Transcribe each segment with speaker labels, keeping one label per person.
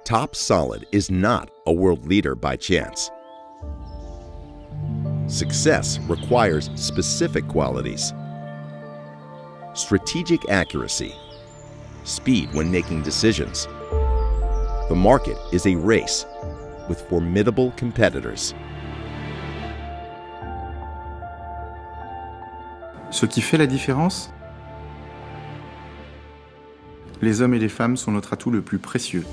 Speaker 1: TopSolid is not a world leader by chance. Success requires specific qualities: strategic accuracy, speed when making decisions. The market is a race with formidable competitors.
Speaker 2: Ce qui fait la différence? Les hommes et les femmes sont notre atout le plus précieux.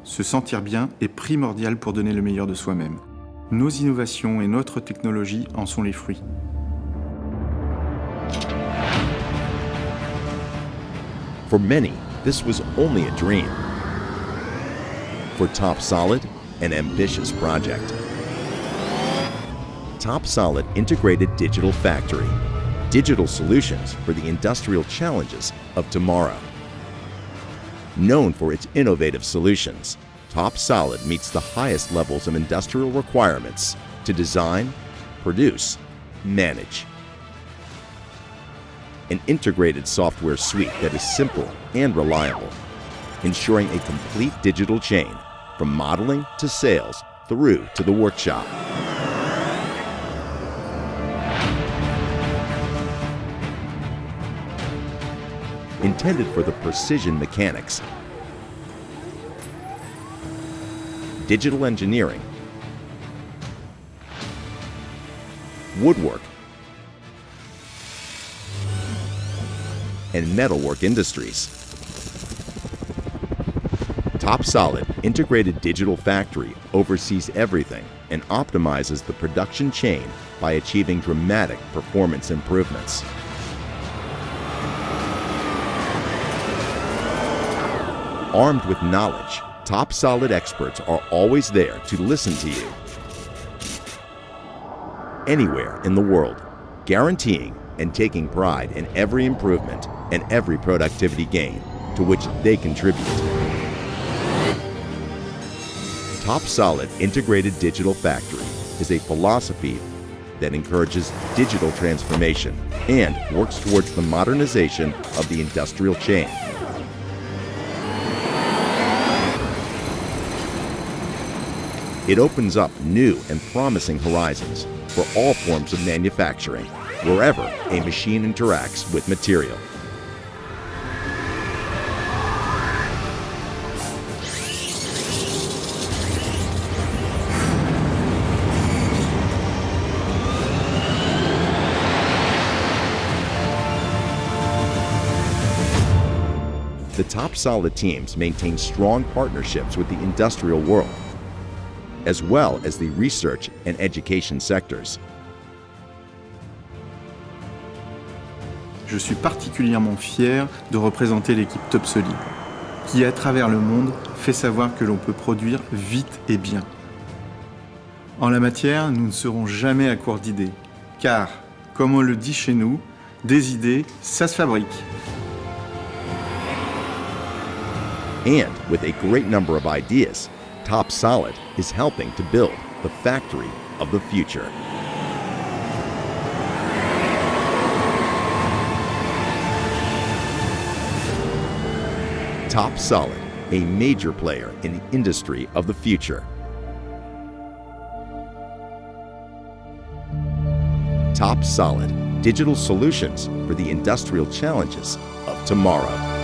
Speaker 2: Se sentir bien est primordial pour donner le meilleur de soi-même. Nos innovations et notre technologie en sont les fruits.
Speaker 1: For many, this was only a dream. For TopSolid, an ambitious project. TopSolid Integrated Digital Factory. Digital solutions for the industrial challenges of tomorrow. Known for its innovative solutions, TopSolid meets the highest levels of industrial requirements to design, produce, manage. An integrated software suite that is simple and reliable, ensuring a complete digital chain from modeling to sales through to the workshop. Intended for the precision mechanics, digital engineering, woodwork, and metalwork industries. TopSolid Integrated Digital Factory oversees everything and optimizes the production chain by achieving dramatic performance improvements. Armed with knowledge, TopSolid experts are always there to listen to you. Anywhere in the world, guaranteeing and taking pride in every improvement and every productivity gain to which they contribute. TopSolid Integrated Digital Factory is a philosophy that encourages digital transformation and works towards the modernization of the industrial chain. It opens up new and promising horizons for all forms of manufacturing, wherever a machine interacts with material. The TopSolid teams maintain strong partnerships with the industrial world, as well as the research and education sectors.
Speaker 2: Je suis particulièrement fier de représenter l'équipe TopSolid, qui à travers le monde fait savoir que l'on peut produire vite et bien. En la matière, nous ne serons jamais à court d'idées, car, comme on le dit chez nous, des idées, ça se fabrique.
Speaker 1: And with a great number of ideas, TopSolid is helping to build the factory of the future. TopSolid, a major player in the industry of the future. TopSolid, digital solutions for the industrial challenges of tomorrow.